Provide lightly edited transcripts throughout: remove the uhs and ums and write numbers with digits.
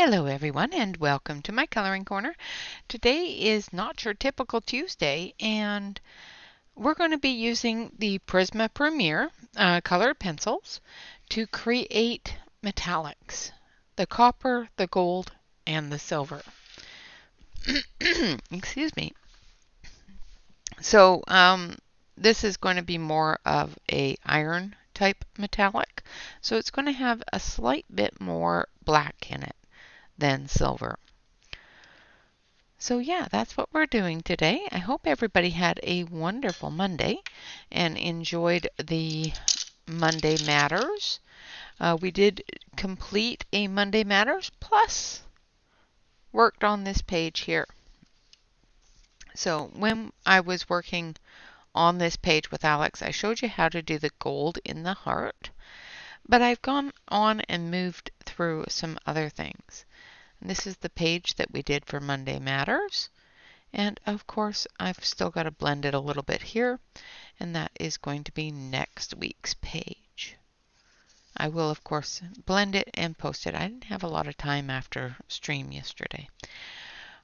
Hello everyone and welcome to my coloring corner. Today is not your typical Tuesday and we're going to be using the Prisma Premier colored pencils to create metallics, the copper, the gold, and the silver. Excuse me. So this is going to be more of a iron type metallic, so it's going to have a slight bit more black in it than silver. So yeah, that's what we're doing today. I hope everybody had a wonderful Monday and enjoyed the Monday Matters. We did complete a Monday Matters plus worked on this page here. So when I was working on this page with Alex, I showed you how to do the gold in the heart, but I've gone on and moved through some other things. And this is the page that we did for Monday Matters. And of course, I've still got to blend it a little bit here, and that is going to be next week's page. I will, of course, blend it and post it. I didn't have a lot of time after stream yesterday.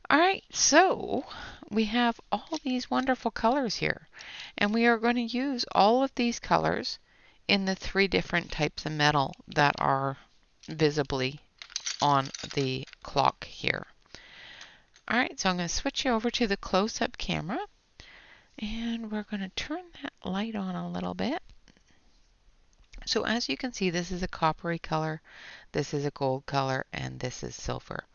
All right, so we have all these wonderful colors here, and we are going to use all of these colors in the 3 different types of metal that are visibly on the clock here. Alright, so I'm going to switch you over to the close-up camera, and we're going to turn that light on a little bit. So as you can see, this is a coppery color, this is a gold color, and this is silver.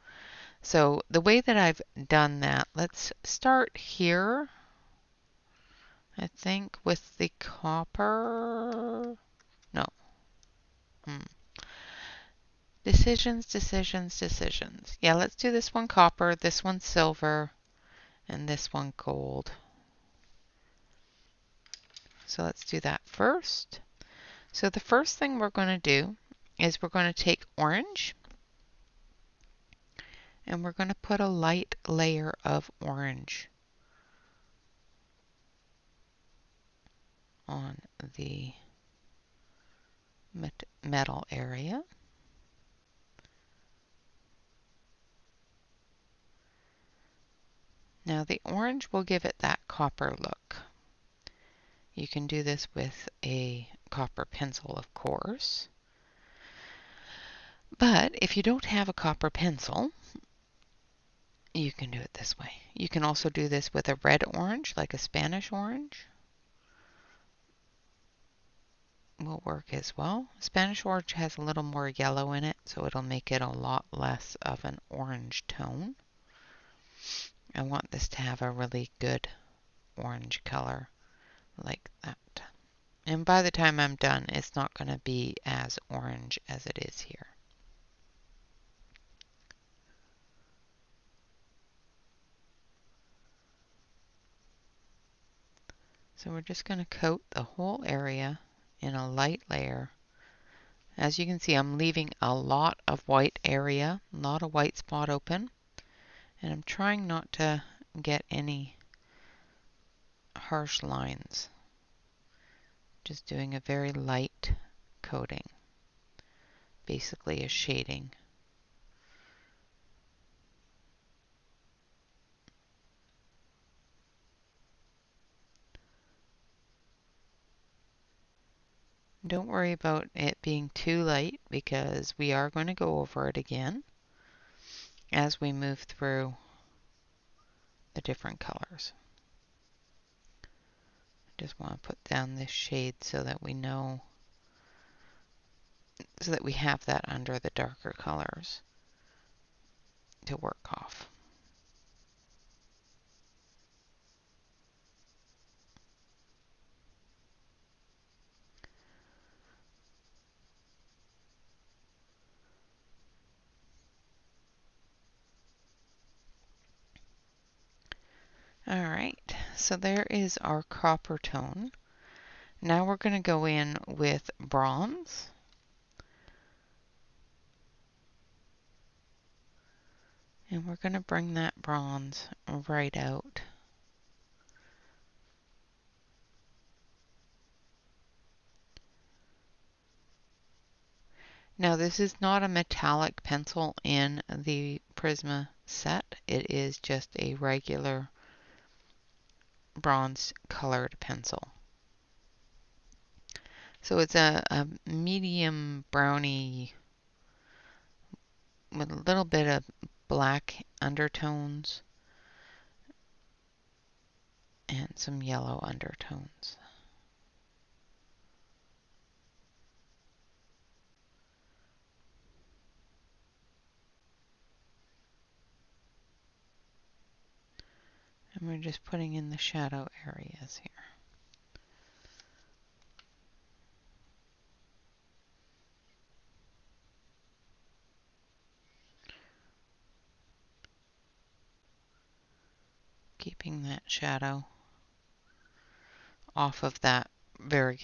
So the way that I've done that, let's start here, I think, with the copper. No. Decisions, decisions, decisions. Yeah, let's do this one copper, this one silver, and this one gold. So let's do that first. So the first thing we're going to do is we're going to take orange and we're going to put a light layer of orange on the metal area. Now the orange will give it that copper look. You can do this with a copper pencil, of course. But if you don't have a copper pencil, you can do it this way. You can also do this with a red orange, like a Spanish orange. Will work as well. Spanish orange has a little more yellow in it, so it'll make it a lot less of an orange tone. I want this to have a really good orange color like that. And by the time I'm done, it's not going to be as orange as it is here. So we're just going to coat the whole area in a light layer. As you can see, I'm leaving a lot of white area, not a white spot open, and I'm trying not to get any harsh lines. Just doing a very light coating, basically a shading. Don't worry about it being too light because we are going to go over it again as we move through the different colors. Just want to put down this shade so that we know, so that we have that under the darker colors to work off. Alright, so there is our copper tone. Now we're going to go in with bronze. And we're going to bring that bronze right out. Now this is not a metallic pencil in the Prisma set. It is just a regular bronze colored pencil. So it's a medium brownie with a little bit of black undertones and some yellow undertones. And we're just putting in the shadow areas here. Keeping that shadow off of that very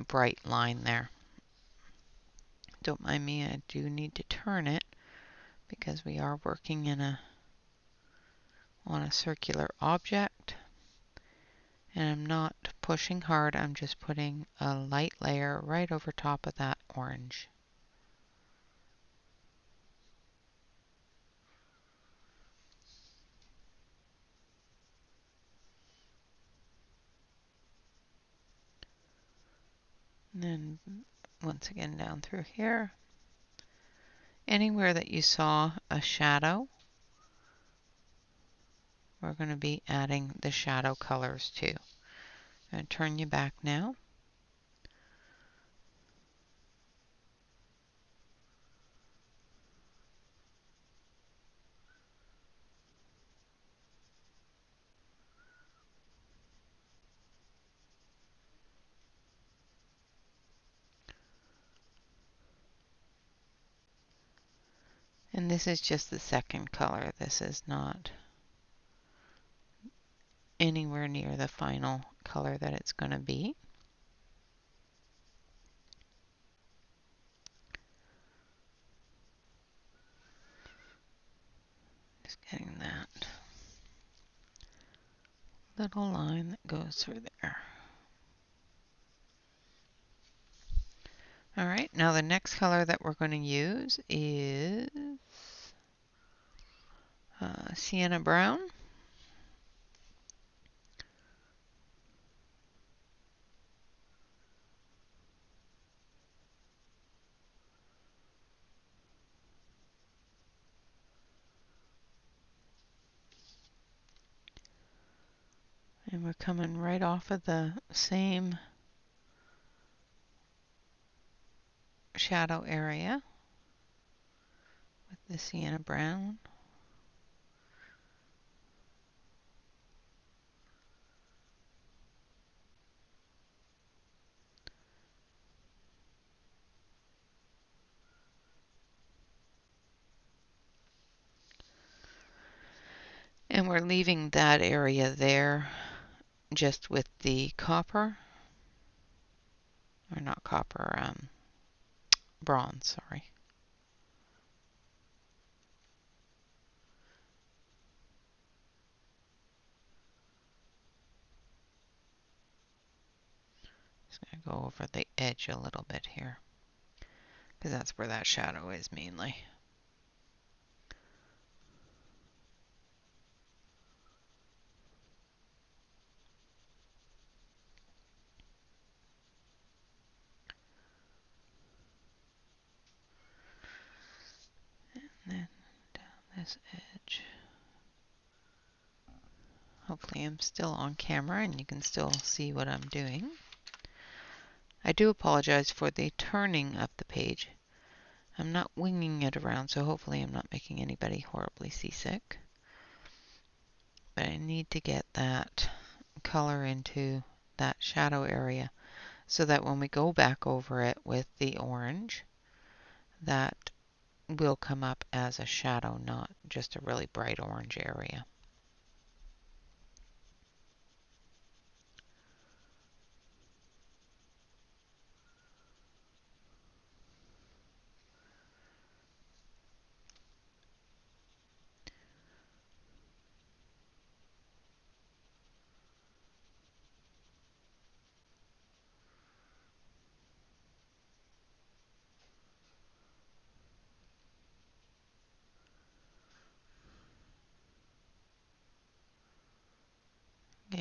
bright line there. Don't mind me, I do need to turn it because we are working on a circular object. And I'm not pushing hard, I'm just putting a light layer right over top of that orange. And then once again down through here. Anywhere that you saw a shadow, we're going to be adding the shadow colors to. I'm going to turn you back now. And this is just the second color. This is not anywhere near the final color that it's going to be. Just getting that little line that goes through there. Alright, now the next color that we're going to use is sienna brown. And we're coming right off of the same shadow area with the sienna brown. And we're leaving that area there just with the copper, or not copper, bronze, sorry. Just going to go over the edge a little bit here, because that's where that shadow is mainly. And then down this edge. Hopefully I'm still on camera and you can still see what I'm doing. I do apologize for the turning of the page. I'm not winging it around, so hopefully I'm not making anybody horribly seasick. But I need to get that color into that shadow area so that when we go back over it with the orange, that will come up as a shadow, not just a really bright orange area.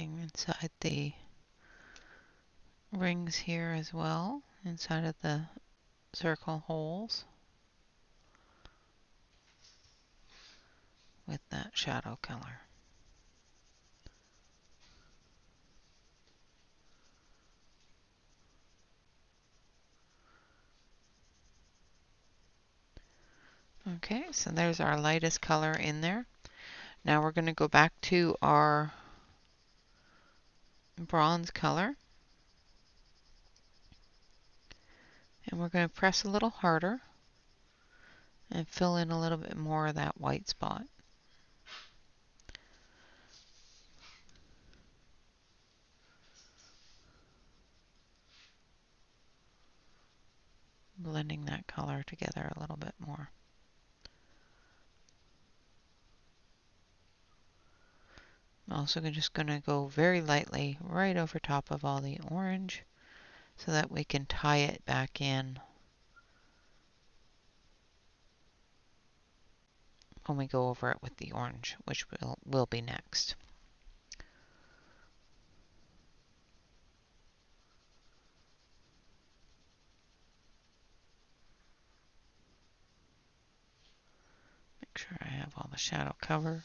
blending inside the rings here as well, inside of the circle holes with that shadow color. Okay, so there's our lightest color in there. Now we're going to go back to our bronze color, and we're going to press a little harder and fill in a little bit more of that white spot. Blending that color together a little bit more. I'm also just going to go very lightly right over top of all the orange so that we can tie it back in when we go over it with the orange, which will be next. Make sure I have all the shadow covered.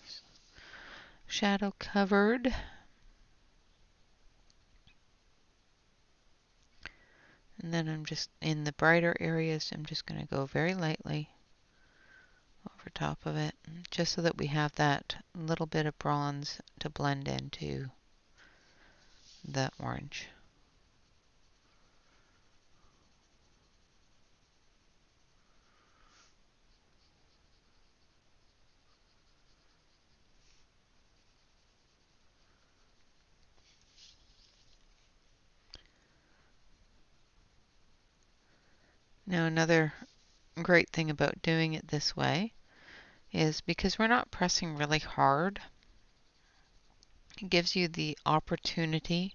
And then I'm just, in the brighter areas, I'm just going to go very lightly over top of it, just so that we have that little bit of bronze to blend into the orange. Now another great thing about doing it this way is because we're not pressing really hard, it gives you the opportunity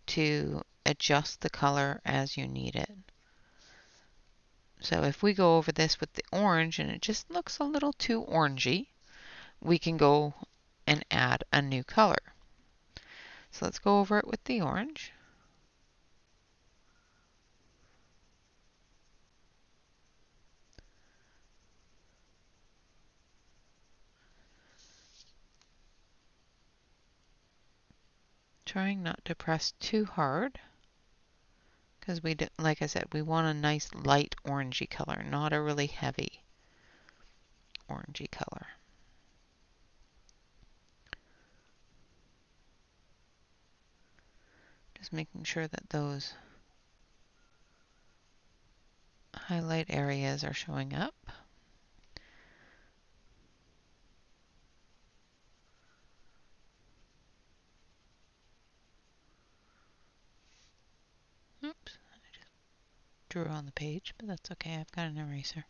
to adjust the color as you need it. So if we go over this with the orange and it just looks a little too orangey, we can go and add a new color. So let's go over it with the orange. Trying not to press too hard, because like I said, we want a nice light orangey color, not a really heavy orangey color. Just making sure that those highlight areas are showing up. Oops, I just drew on the page, but that's okay, I've got an eraser.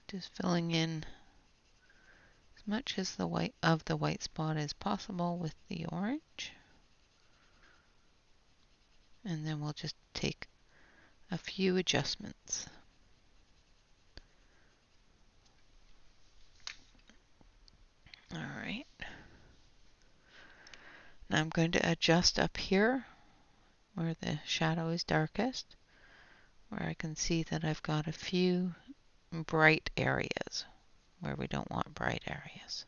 Just filling in as much as the white spot as possible with the orange. And then we'll just take a few adjustments. Alright. Now I'm going to adjust up here where the shadow is darkest, where I can see that I've got a few bright areas where we don't want bright areas.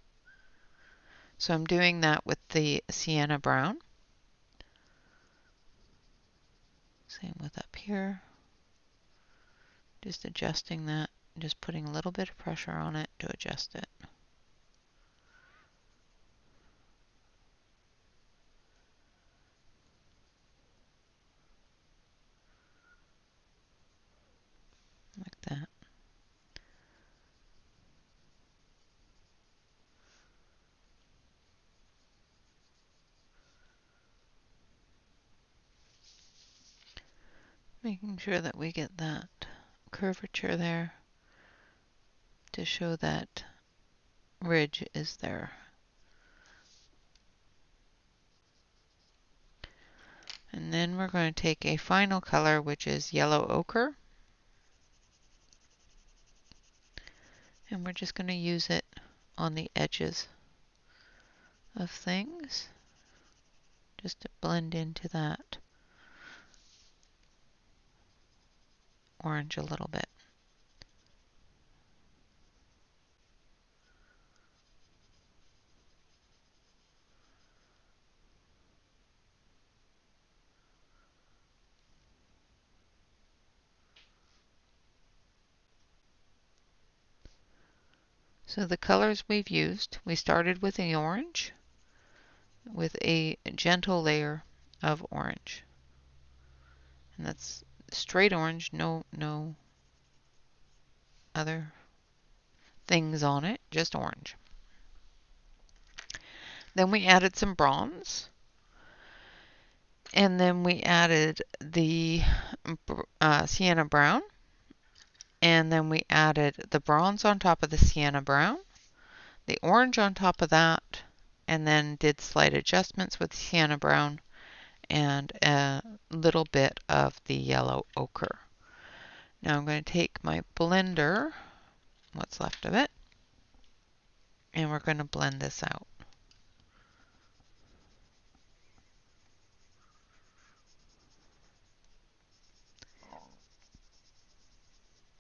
So I'm doing that with the sienna brown. Same with up here. Just adjusting that, just putting a little bit of pressure on it to adjust it. Like that. Making sure that we get that curvature there to show that ridge is there. And then we're going to take a final color, which is yellow ochre. And we're just going to use it on the edges of things, just to blend into that orange a little bit. So the colors we've used, we started with the orange, with a gentle layer of orange. And that's straight orange, no other things on it, just orange. Then we added some bronze. And then we added the sienna brown. And then we added the bronze on top of the sienna brown, the orange on top of that, and then did slight adjustments with sienna brown and a little bit of the yellow ochre. Now I'm going to take my blender, what's left of it, and we're going to blend this out.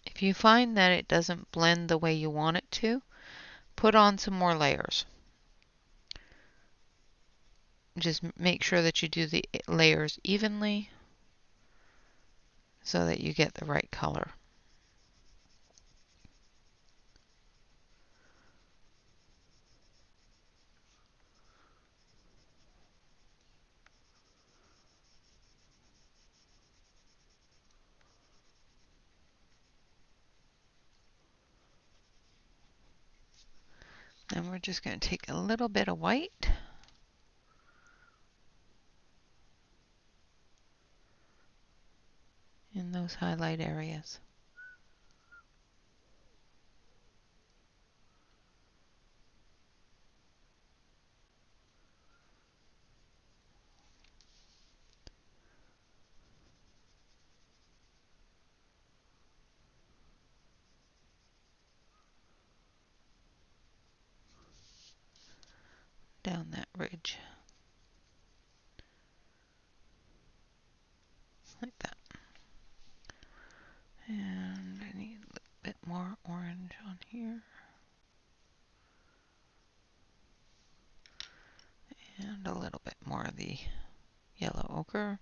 If you find that it doesn't blend the way you want it to, put on some more layers. Just make sure that you do the layers evenly so that you get the right color. Then we're just going to take a little bit of white in those highlight areas. Down that ridge. Like that. And I need a little bit more orange on here. And a little bit more of the yellow ochre.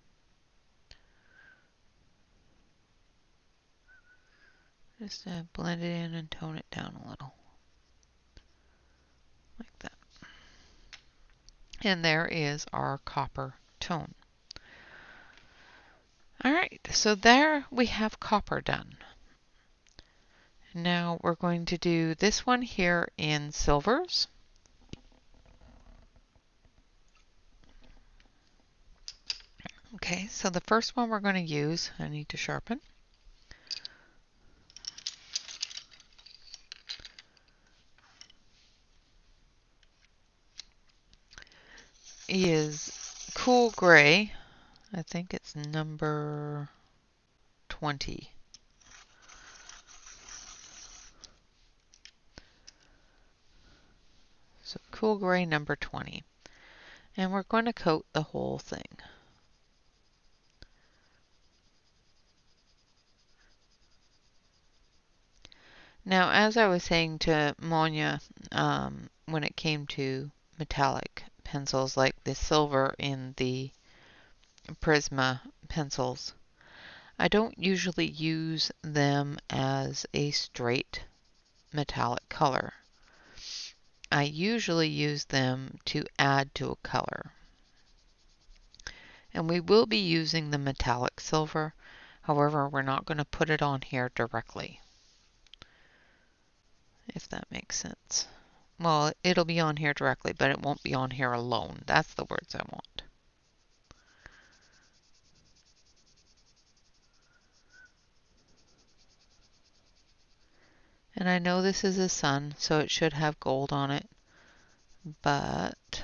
Just to blend it in and tone it down a little. Like that. And there is our copper tone. Alright, so there we have copper done. Now we're going to do this one here in silvers. Okay, so the first one we're going to use, I need to sharpen, is cool gray. I think it's number 20. So cool gray number 20. And we're going to coat the whole thing. Now, as I was saying to Monya, when it came to metallic pencils like the silver in the Prisma pencils, I don't usually use them as a straight metallic color. I usually use them to add to a color. And we will be using the metallic silver. However, we're not going to put it on here directly, if that makes sense. Well, it'll be on here directly, but it won't be on here alone. That's the words I want. And I know this is a sun, so it should have gold on it, but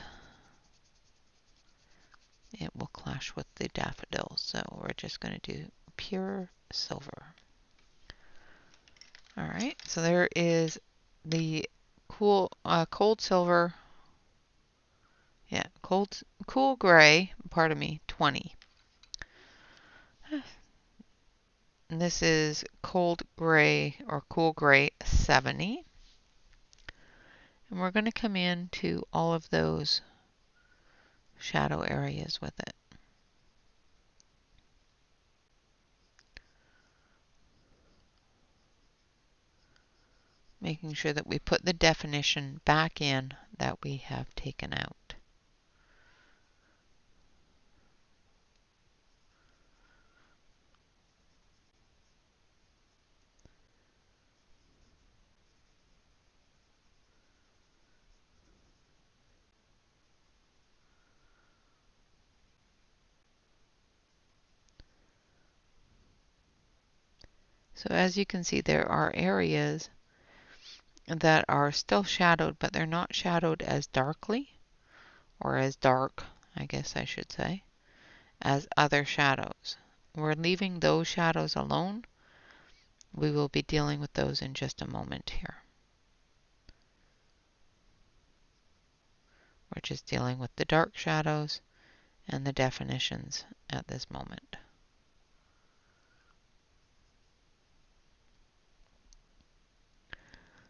it will clash clash with the daffodils. So we're just going to do pure silver. All right, so there is the cold silver. Yeah, cool gray, pardon me, 20. And this is cold gray or cool gray 70. And we're going to come into all of those shadow areas with it. Making sure that we put the definition back in that we have taken out. So as you can see, there are areas that are still shadowed, but they're not shadowed as darkly, or as dark, I guess I should say, as other shadows. We're leaving those shadows alone. We will be dealing with those in just a moment here. We're just dealing with the dark shadows and the definitions at this moment.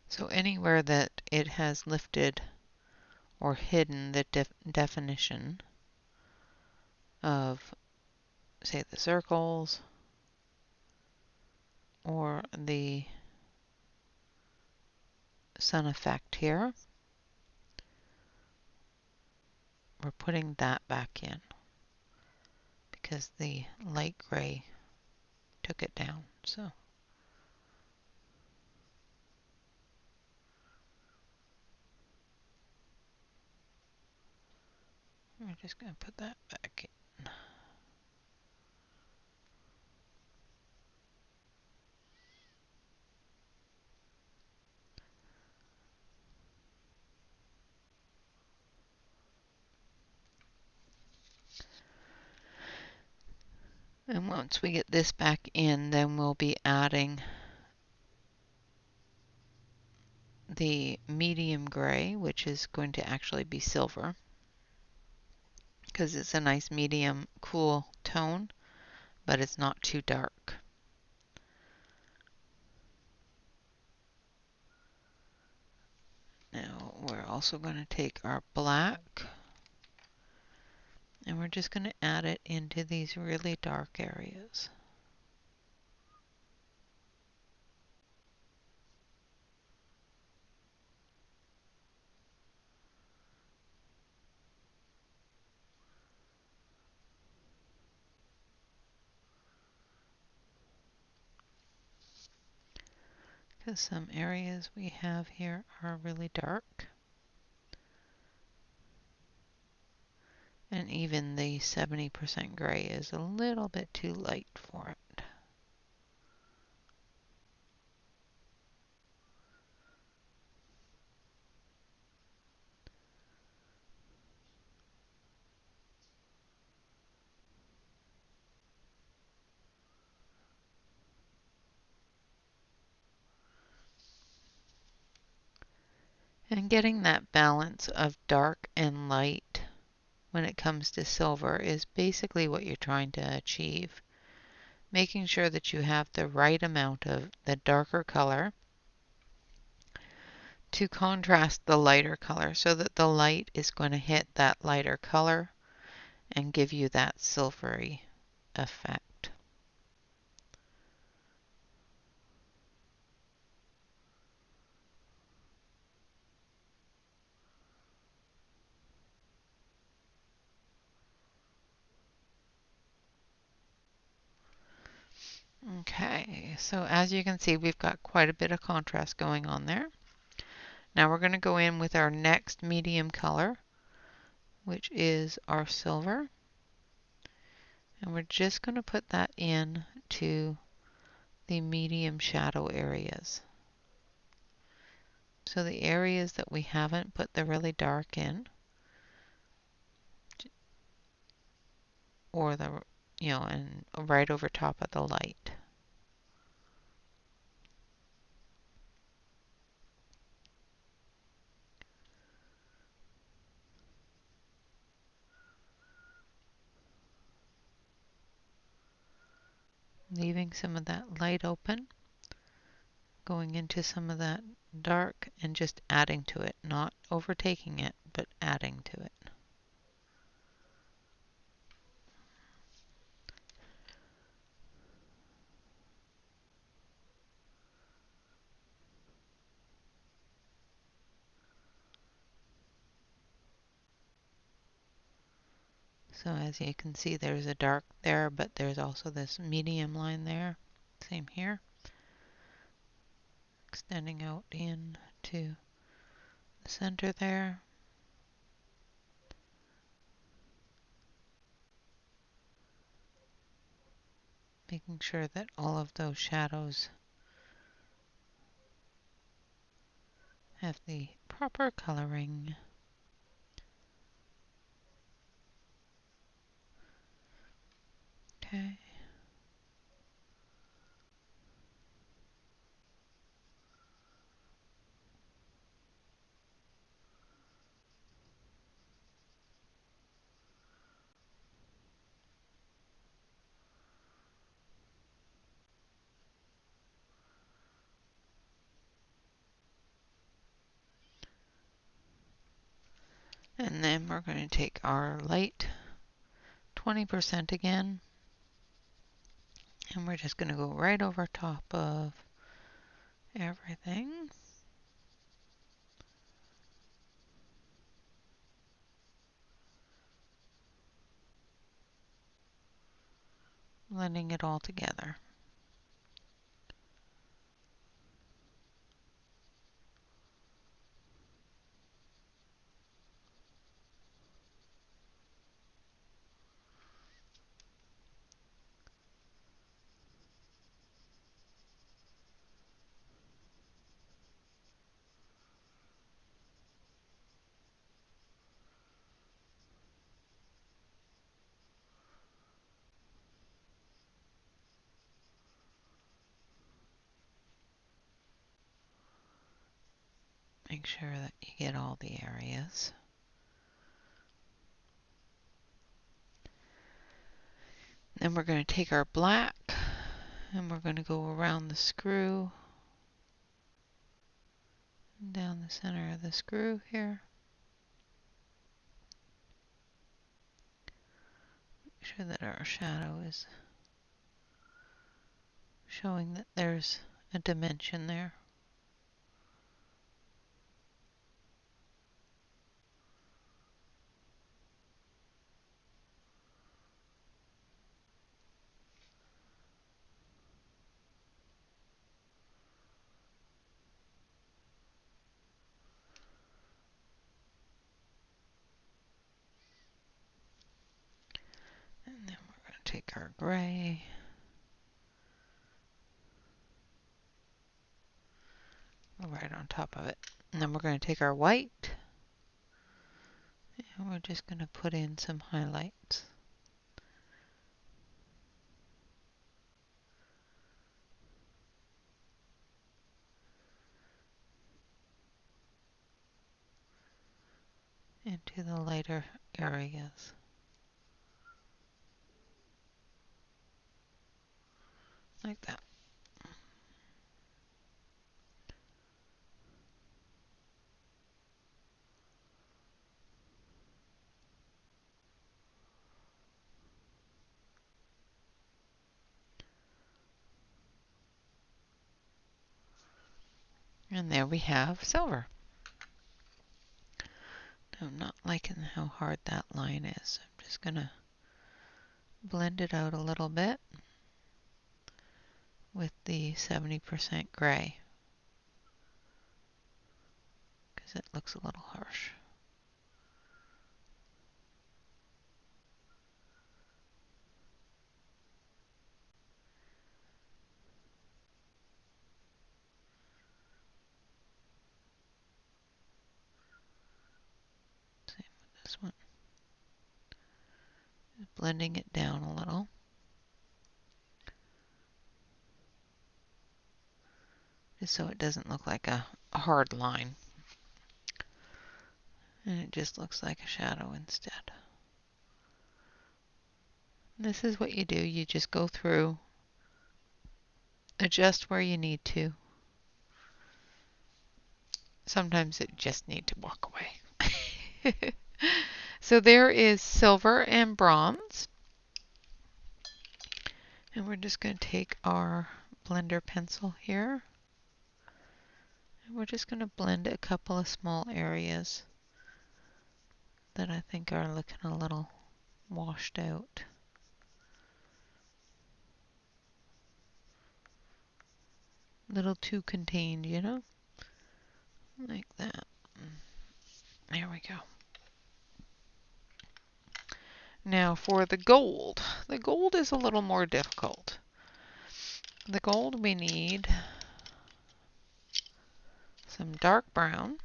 So anywhere that it has lifted or hidden the definition of, say, the circles or the sun effect here, we're putting that back in because the light gray took it down. So we're just going to put that back in. And once we get this back in, then we'll be adding the medium gray, which is going to actually be silver, because it's a nice medium cool tone, but it's not too dark. Now we're also going to take our black and we're just going to add it into these really dark areas. Because some areas we have here are really dark. And even the 70% gray is a little bit too light for it. And getting that balance of dark and light when it comes to silver is basically what you're trying to achieve. Making sure that you have the right amount of the darker color to contrast the lighter color so that the light is going to hit that lighter color and give you that silvery effect. Okay, so as you can see, we've got quite a bit of contrast going on there. Now we're going to go in with our next medium color, which is our silver. And we're just going to put that in to the medium shadow areas. So the areas that we haven't put the really dark in, or the, and right over top of the light. Leaving some of that light open, going into some of that dark and just adding to it, not overtaking it, but adding to it. So as you can see, there's a dark there, but there's also this medium line there. Same here. Extending out into the center there. Making sure that all of those shadows have the proper coloring. Okay. And then we're going to take our light 20% again, and we're just going to go right over top of everything. Blending it all together. Make sure that you get all the areas. Then we're going to take our black and we're going to go around the screw, down the center of the screw here. Make sure that our shadow is showing that there's a dimension there. And then we're going to take our gray, right on top of it. And then we're going to take our white, and we're just going to put in some highlights. Into the lighter areas. Like that. And there we have silver. I'm not liking how hard that line is. I'm just going to blend it out a little bit with the 70% gray because it looks a little harsh. Same with this one. Just blend blending it down a little. Just so it doesn't look like a hard line. And it just looks like a shadow instead. This is what you do. You just go through, adjust where you need to. Sometimes it just need to walk away. So there is silver and bronze. And we're just going to take our blender pencil here. And we're just going to blend a couple of small areas that I think are looking a little washed out. A little too contained, you know? Like that. There we go. Now for the gold. The gold is a little more difficult. The gold we need some dark brown,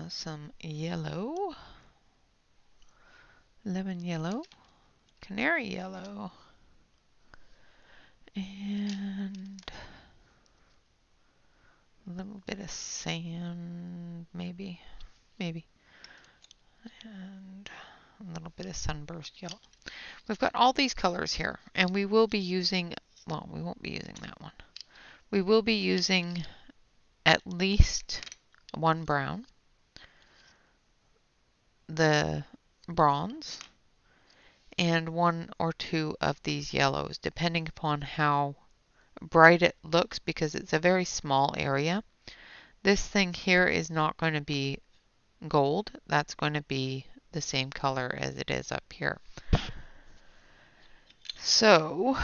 some yellow, lemon yellow, canary yellow, and a little bit of sand, maybe, and a little bit of sunburst yellow. We've got all these colors here, and we will be using, well, we won't be using that one. We will be using at least one brown, the bronze, and one or two of these yellows, depending upon how bright it looks, because it's a very small area. This thing here is not going to be gold. That's going to be the same color as it is up here. So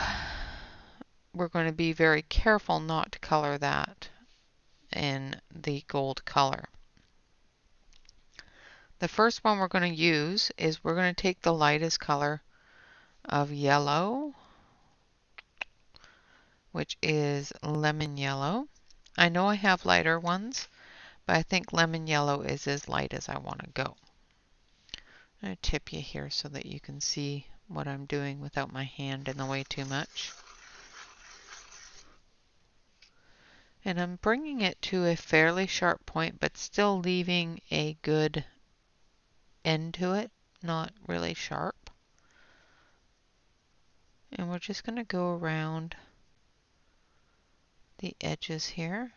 we're going to be very careful not to color that in the gold color. The first one we're going to use is we're going to take the lightest color of yellow, which is lemon yellow. I know I have lighter ones, but I think lemon yellow is as light as I want to go. I'm going to tip you here so that you can see what I'm doing without my hand in the way too much. And I'm bringing it to a fairly sharp point, but still leaving a good end to it, not really sharp. And we're just going to go around the edges here.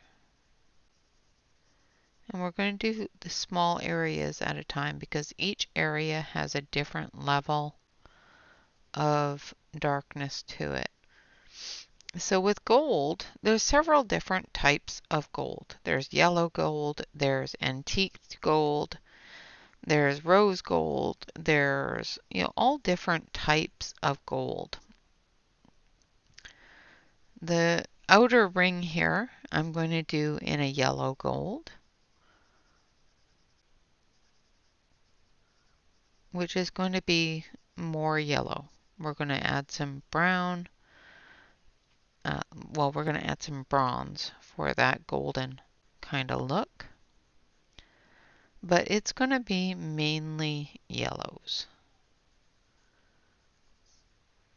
And we're going to do the small areas at a time because each area has a different level of darkness to it. So with gold, there's several different types of gold. There's yellow gold, there's antique gold, there's rose gold, there's, all different types of gold. The outer ring here, I'm going to do in a yellow gold, which is going to be more yellow. We're going to add some brown. Well, we're going to add some bronze for that golden kind of look. But it's going to be mainly yellows.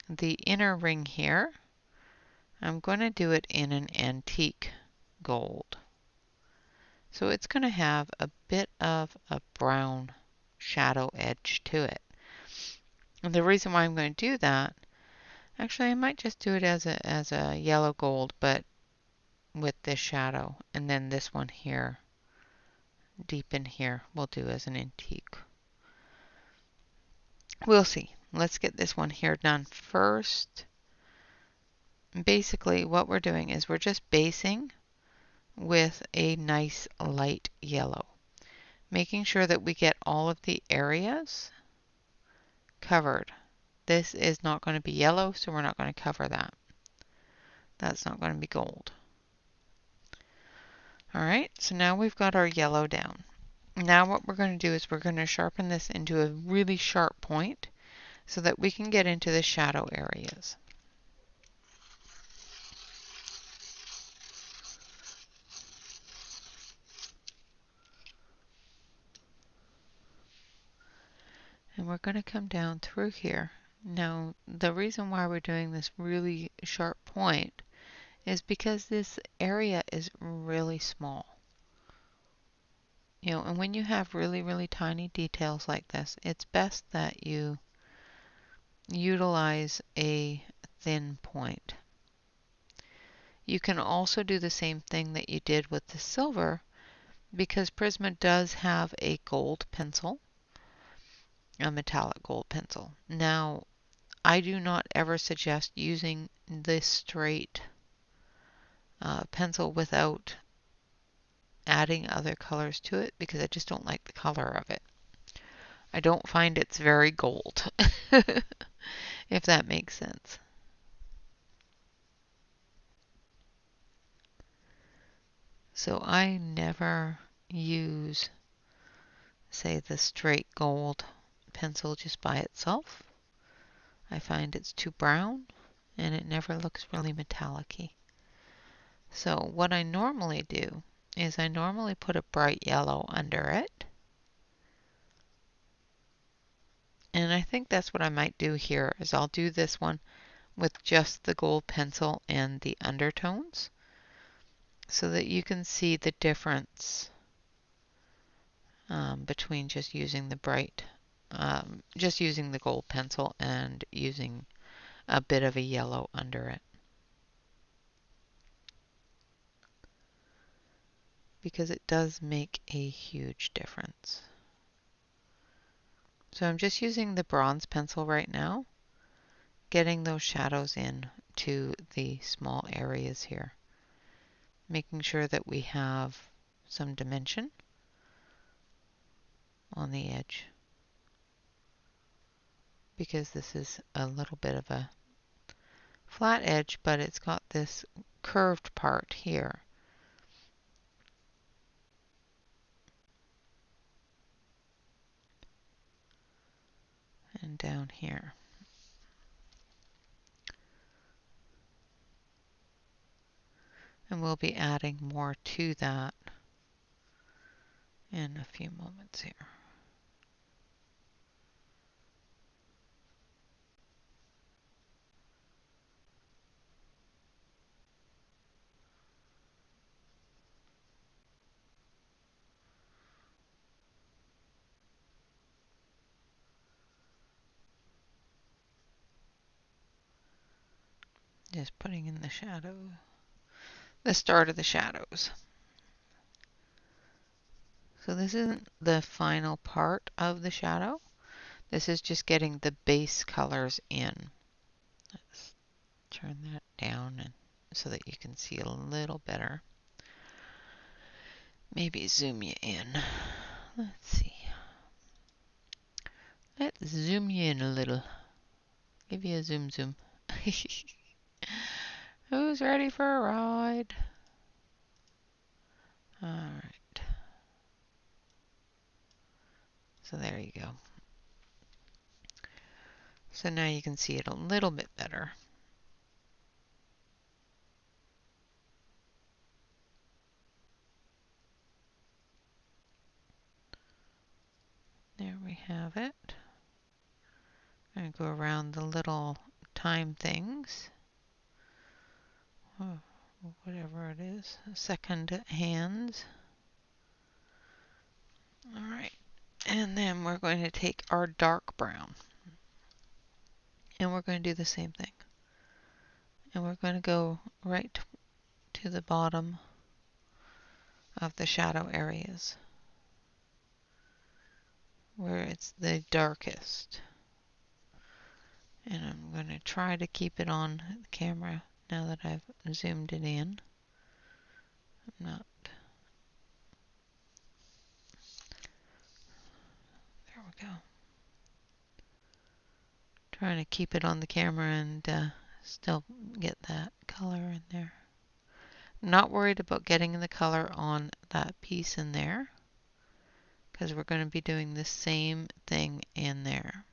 The inner ring here, I'm going to do it in an antique gold. So it's going to have a bit of a brown shadow edge to it. And the reason why I'm going to do that, actually I might just do it as a yellow gold, but with this shadow. And then this one here, deep in here, we'll do as an antique. We'll see. Let's get this one here done first. Basically what we're doing is we're just basing with a nice light yellow, making sure that we get all of the areas covered. This is not going to be yellow, so we're not going to cover that. That's not going to be gold. Alright, so now we've got our yellow down. Now what we're going to do is we're going to sharpen this into a really sharp point so that we can get into the shadow areas. And we're going to come down through here. Now, the reason why we're doing this really sharp point is because this area is really small. And when you have really, really tiny details like this, it's best that you utilize a thin point. You can also do the same thing that you did with the silver, because Prisma does have a gold pencil, a metallic gold pencil. Now, I do not ever suggest using this straight pencil without adding other colors to it, because I just don't like the color of it. I don't find it's very gold, if that makes sense. So I never use, say, the straight gold pencil just by itself. I find it's too brown and it never looks really metallic-y. So what I normally do is I normally put a bright yellow under it. And I think that's what I might do here, is I'll do this one with just the gold pencil and the undertones, so that you can see the difference between just using the gold pencil and using a bit of a yellow under it. Because it does make a huge difference. So I'm just using the bronze pencil right now, getting those shadows in to the small areas here, making sure that we have some dimension on the edge, because this is a little bit of a flat edge, but it's got this curved part here. And down here. And we'll be adding more to that in a few moments here. Just putting in the shadow, the start of the shadows. So this isn't the final part of the shadow. This is just getting the base colors in. Let's turn that down so that you can see a little better. Maybe zoom you in. Let's see. Let's zoom you in a little. Give you a zoom zoom. Who's ready for a ride? Alright. So there you go. So now you can see it a little bit better. There we have it. I'm going to go around the little time things. Oh, whatever it is. Second hands. Alright. And then we're going to take our dark brown. And we're going to do the same thing. And we're going to go right to the bottom of the shadow areas, where it's the darkest. And I'm going to try to keep it on the camera now that I've zoomed it in. I'm not. There we go. Trying to keep it on the camera and still get that color in there. Not worried about getting the color on that piece in there, because we're going to be doing the same thing in there.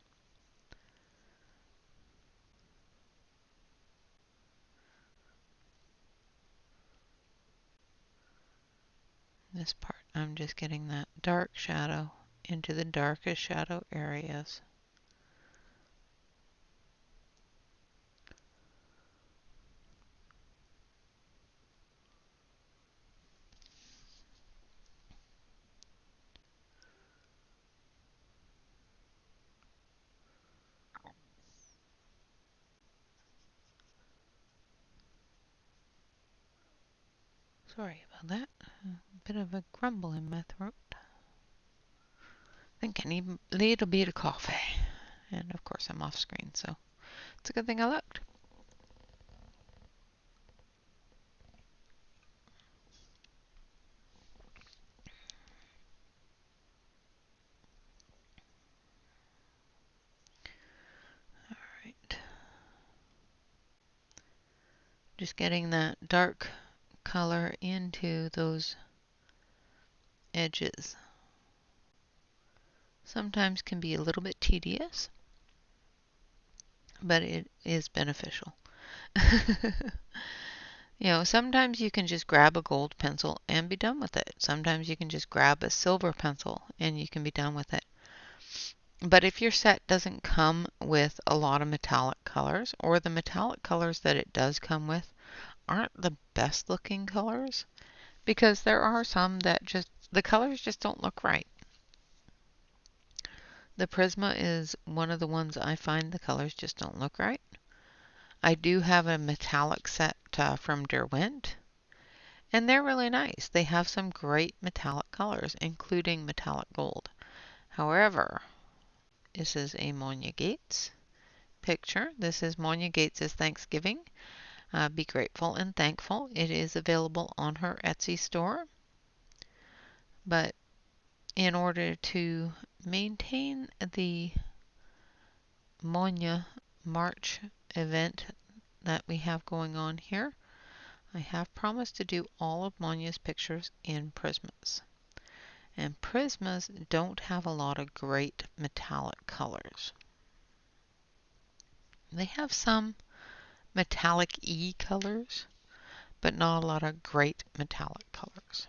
This part, I'm just getting that dark shadow into the darkest shadow areas. Sorry about that. A bit of a grumble in my throat. I think I need a little bit of coffee. And of course I'm off screen, so it's a good thing I looked. Alright. Just getting that dark color into those edges. Sometimes can be a little bit tedious, but it is beneficial. You know, sometimes you can just grab a gold pencil and be done with it. Sometimes you can just grab a silver pencil and you can be done with it. But if your set doesn't come with a lot of metallic colors, or the metallic colors that it does come with aren't the best looking colors, because there are some that just, the colors just don't look right. The Prisma is one of the ones I find the colors just don't look right. I do have a metallic set from Derwent, and they're really nice. They have some great metallic colors, including metallic gold. However, this is a Monya Gates picture. This is Monya Gates' Thanksgiving. Be grateful and thankful. It is available on her Etsy store. But in order to maintain the Monya March event that we have going on here, I have promised to do all of Monya's pictures in Prismas. And Prismas don't have a lot of great metallic colors. They have some metallic-y colors, but not a lot of great metallic colors.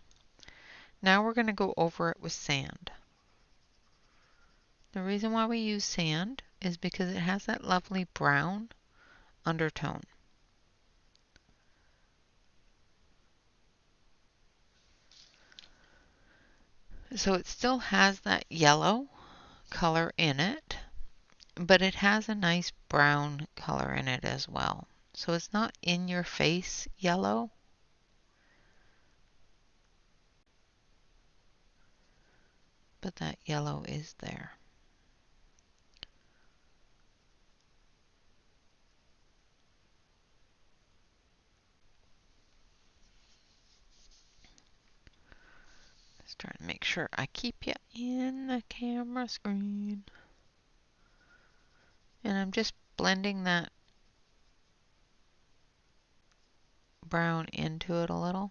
Now we're going to go over it with sand. The reason why we use sand is because it has that lovely brown undertone. So it still has that yellow color in it, but it has a nice brown color in it as well. So it's not in your face yellow, but that yellow is there. Just trying to make sure I keep you in the camera screen. And I'm just blending that brown into it a little.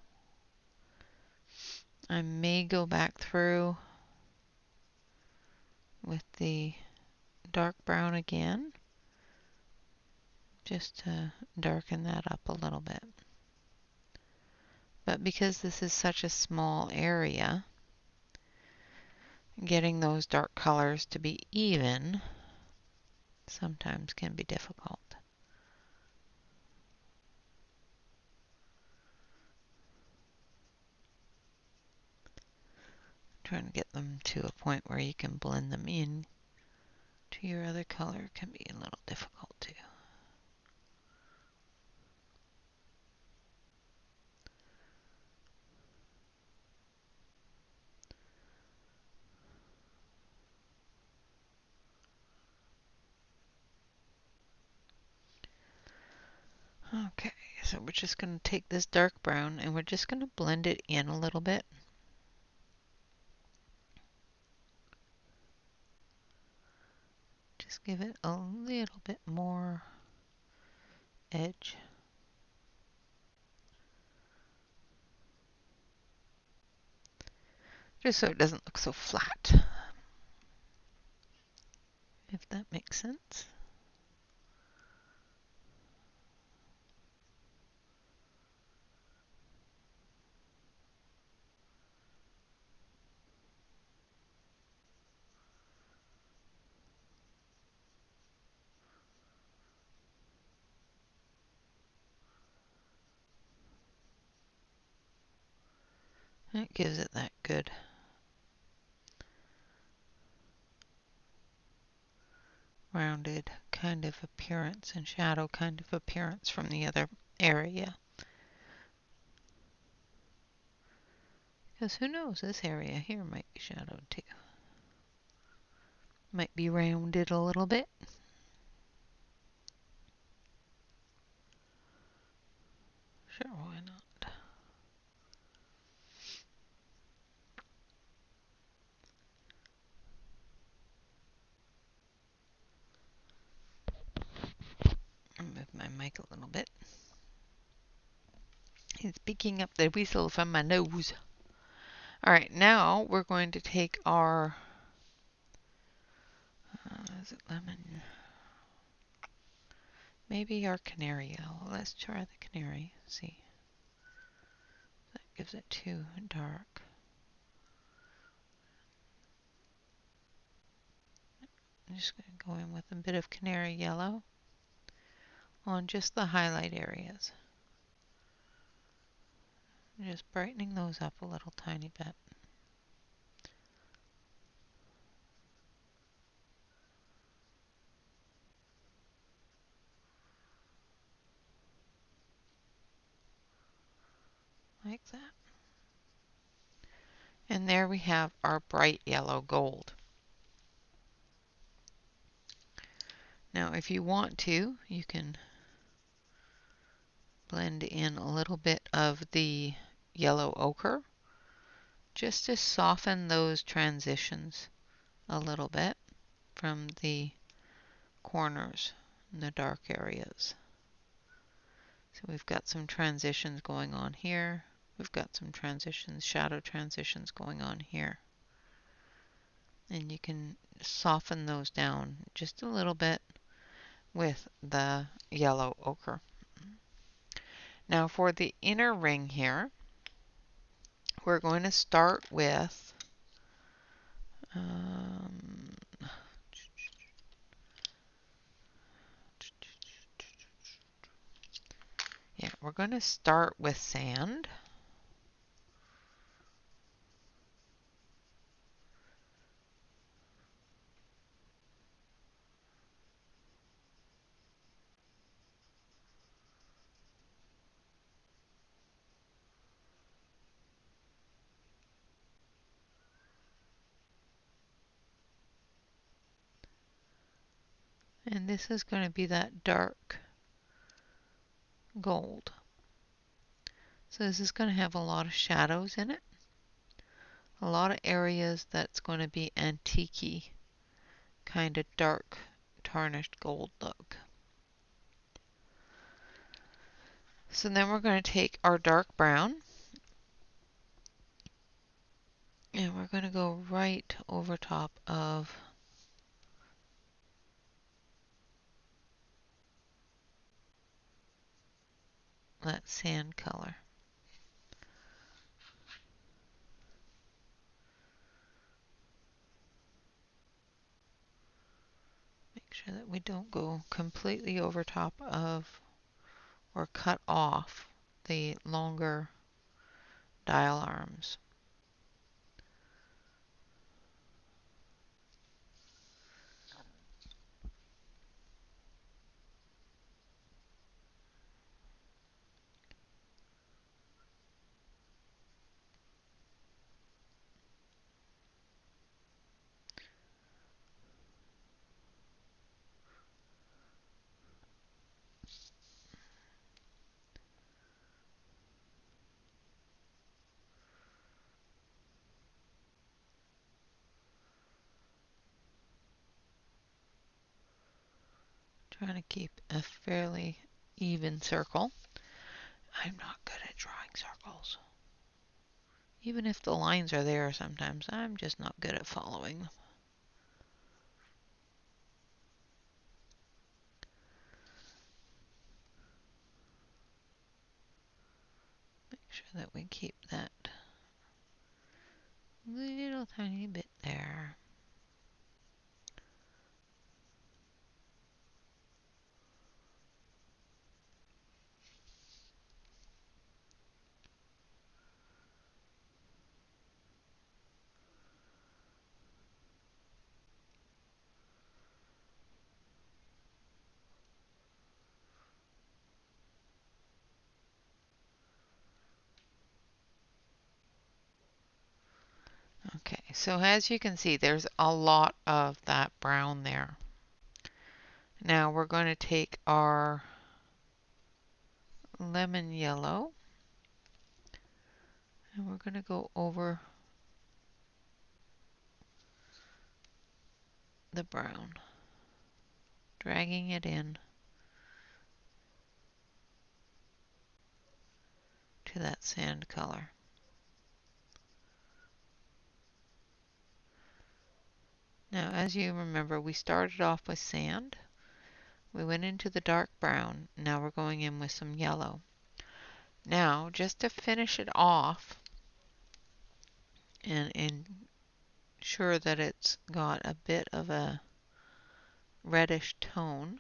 I may go back through with the dark brown again, just to darken that up a little bit. But because this is such a small area, getting those dark colors to be even sometimes can be difficult. Trying to get them to a point where you can blend them in to your other color can be a little difficult too. Okay, so we're just going to take this dark brown and we're just going to blend it in a little bit. Just give it a little bit more edge. Just so it doesn't look so flat, if that makes sense. It gives it that good rounded kind of appearance and shadow kind of appearance from the other area. Because who knows, this area here might be shadowed too. Might be rounded a little bit. Sure, why not? I'll move my mic a little bit. It's picking up the whistle from my nose. Alright, now we're going to take our, is it lemon? Maybe our canary yellow. Let's try the canary. See. That gives it too dark. I'm just going to go in with a bit of canary yellow on just the highlight areas. Just brightening those up a little tiny bit. Like that. And there we have our bright yellow gold. Now if you want to, you can blend in a little bit of the yellow ochre just to soften those transitions a little bit from the corners and the dark areas. So we've got some transitions going on here. We've got some transitions, shadow transitions going on here. And you can soften those down just a little bit with the yellow ochre. Now for the inner ring here, we're going to start with we're going to start with sand. And this is going to be that dark gold. So this is going to have a lot of shadows in it. A lot of areas that's going to be antique-y, kind of dark, tarnished gold look. So then we're going to take our dark brown and we're going to go right over top of that sand color. Make sure that we don't go completely over top of or cut off the longer dial arms. Trying to keep a fairly even circle. I'm not good at drawing circles. Even if the lines are there sometimes, I'm just not good at following them. Make sure that we keep that little tiny bit there. so as you can see, there's a lot of that brown there. Now we're going to take our lemon yellow and we're going to go over the brown, dragging it in to that sand color. Now, as you remember, we started off with sand. We went into the dark brown. Now we're going in with some yellow. Now, just to finish it off and ensure that it's got a bit of a reddish tone,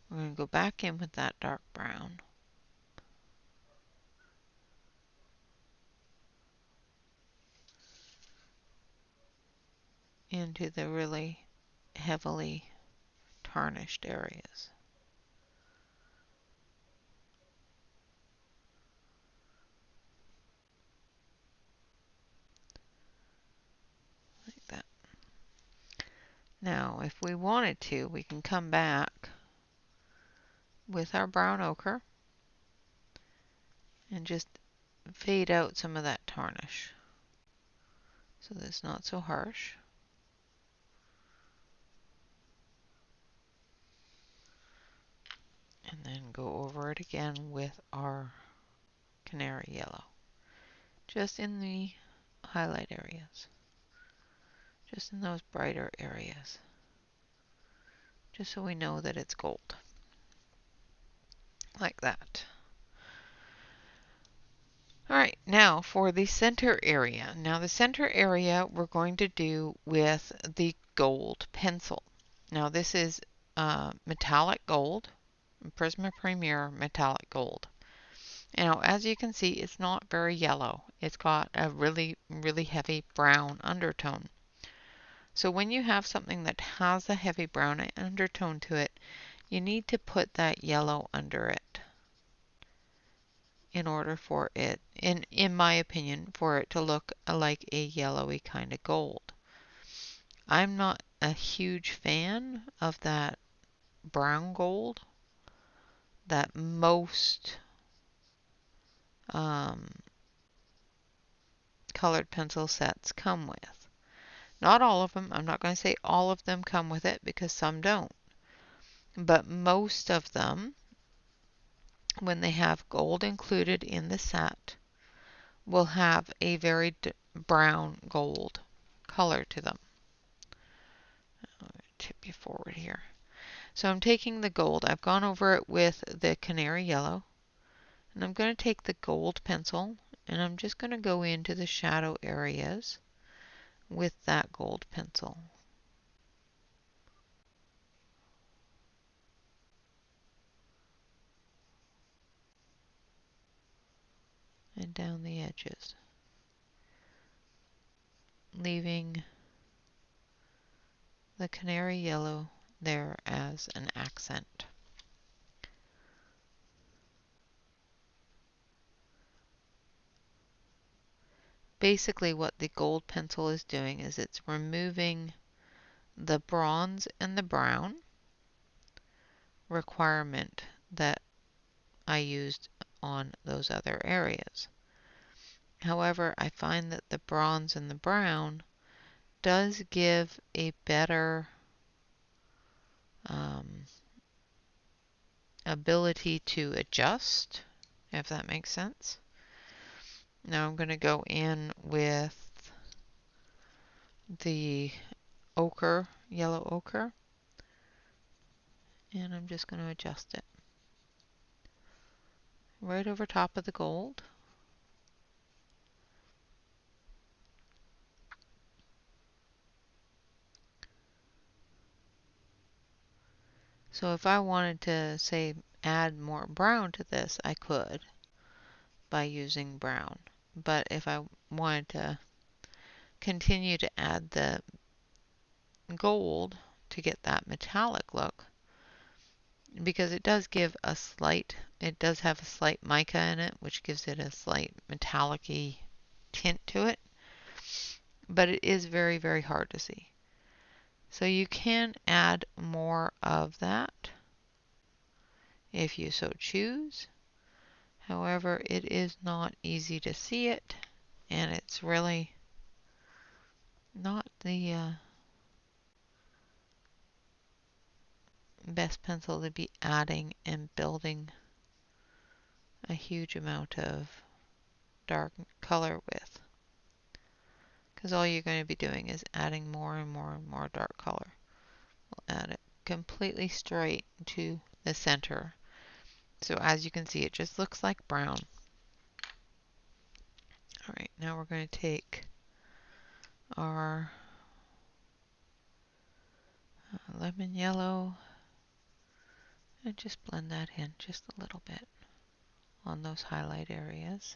we're going to go back in with that dark brown. Into the really heavily tarnished areas. Like that. Now, if we wanted to, we can come back with our brown ochre and just fade out some of that tarnish so that it's not so harsh. And then go over it again with our canary yellow, just in the highlight areas, just in those brighter areas, just so we know that it's gold, like that. Alright, now for the center area. Now the center area we're going to do with the gold pencil. Now this is metallic gold, Prisma Premier metallic gold. Now as you can see, it's not very yellow. It's got a really, really heavy brown undertone. So when you have something that has a heavy brown undertone to it, you need to put that yellow under it in order for it, in my opinion, for it to look like a yellowy kind of gold. I'm not a huge fan of that brown gold that most colored pencil sets come with. Not all of them. I'm not going to say all of them come with it because some don't. But most of them, when they have gold included in the set, will have a very brown gold color to them. I'll tip you forward here. So I'm taking the gold. I've gone over it with the canary yellow. And I'm going to take the gold pencil and I'm just going to go into the shadow areas with that gold pencil. And down the edges, leaving the canary yellow there as an accent. Basically what the gold pencil is doing is it's removing the bronze and the brown requirement that I used on those other areas. However, I find that the bronze and the brown does give a better ability to adjust, if that makes sense. Now I'm going to go in with the ochre, yellow ochre, and I'm just going to adjust it right over top of the gold. So if I wanted to, say, add more brown to this, I could by using brown. But if I wanted to continue to add the gold to get that metallic look, because it does give a slight, it does have a slight mica in it, which gives it a slight metallic-y tint to it. but it is very, very hard to see. So you can add more of that if you so choose. However, it is not easy to see it, and it's really not the best pencil to be adding and building a huge amount of dark color with, because all you're going to be doing is adding more and more and more dark color. We'll add it completely straight to the center. So as you can see, it just looks like brown. Alright, now we're going to take our lemon yellow and just blend that in just a little bit on those highlight areas.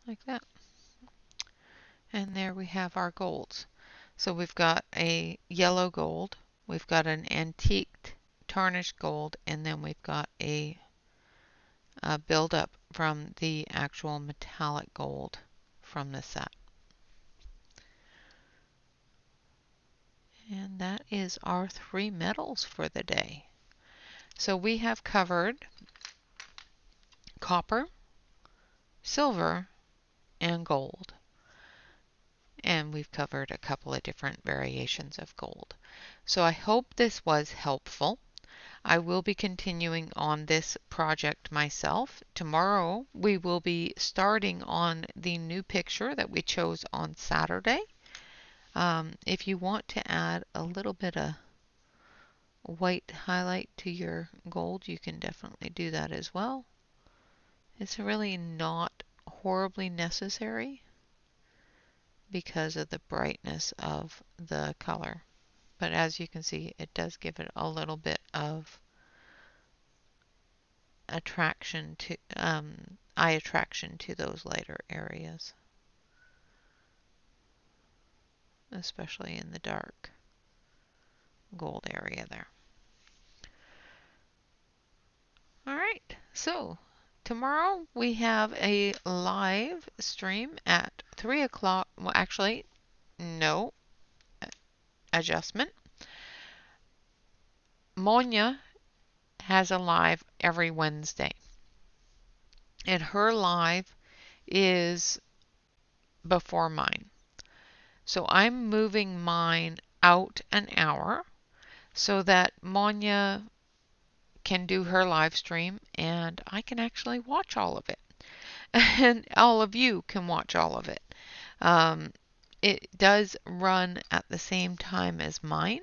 Like that. And there we have our golds. So we've got a yellow gold, we've got an antiqued tarnished gold, and then we've got a build-up from the actual metallic gold from the set. And that is our 3 metals for the day. So we have covered copper, silver, and gold. And we've covered a couple of different variations of gold. So I hope this was helpful. I will be continuing on this project myself. Tomorrow we will be starting on the new picture that we chose on Saturday. If you want to add a little bit of white highlight to your gold, you can definitely do that as well. It's really not horribly necessary because of the brightness of the color. But as you can see, it does give it a little bit of attraction to eye attraction to those lighter areas, especially in the dark gold area there. All right, so tomorrow we have a live stream at 3 o'clock. Well, actually, no, adjustment. Monya has a live every Wednesday, and her live is before mine. So I'm moving mine out an hour so that Monya can do her live stream and I can actually watch all of it. And all of you can watch all of it. It does run at the same time as mine.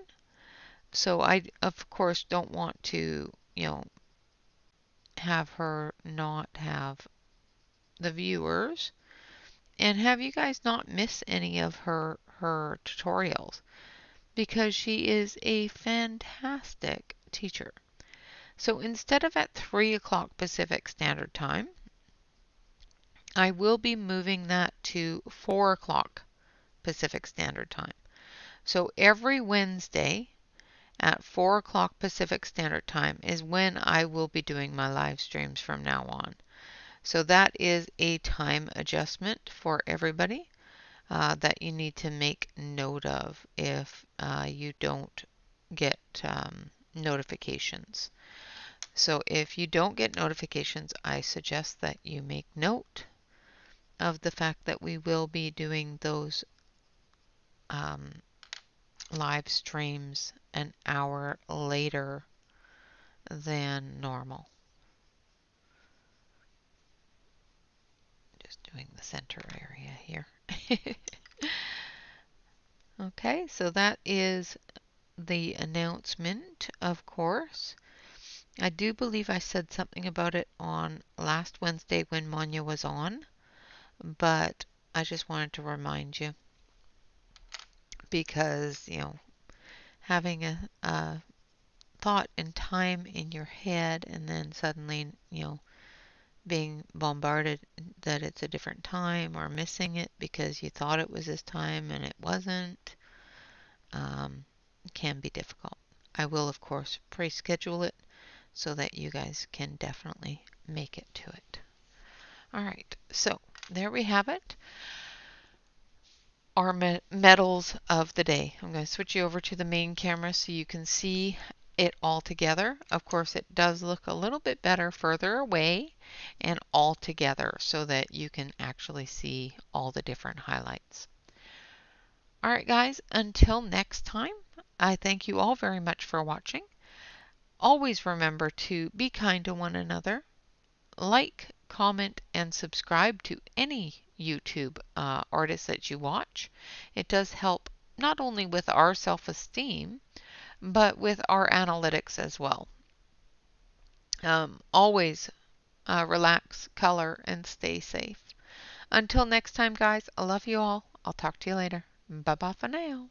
So I, of course, don't want to, have her not have the viewers and have you guys not miss any of her tutorials, because she is a fantastic teacher. So instead of at 3 o'clock Pacific Standard Time, I will be moving that to 4 o'clock Pacific Standard Time. So every Wednesday at 4 o'clock Pacific Standard Time is when I will be doing my live streams from now on. So that is a time adjustment for everybody that you need to make note of if you don't get notifications. So if you don't get notifications, I suggest that you make note of the fact that we will be doing those live streams an hour later than normal. Just doing the center area here. Okay, so that is the announcement, of course. I do believe I said something about it on last Wednesday when Monya was on, but I just wanted to remind you because, having a thought and time in your head and then suddenly, being bombarded that it's a different time or missing it because you thought it was this time and it wasn't, can be difficult. I will, of course, pre-schedule it so that you guys can definitely make it to it. All right, so there we have it. Our metals of the day. I'm going to switch you over to the main camera so you can see it all together. Of course, it does look a little bit better further away and all together so that you can actually see all the different highlights. All right, guys, until next time, I thank you all very much for watching. Always remember to be kind to one another. Like, comment, and subscribe to any YouTube artist that you watch. It does help not only with our self-esteem, but with our analytics as well. Always relax, color, and stay safe. Until next time, guys, I love you all. I'll talk to you later. Bye-bye for now.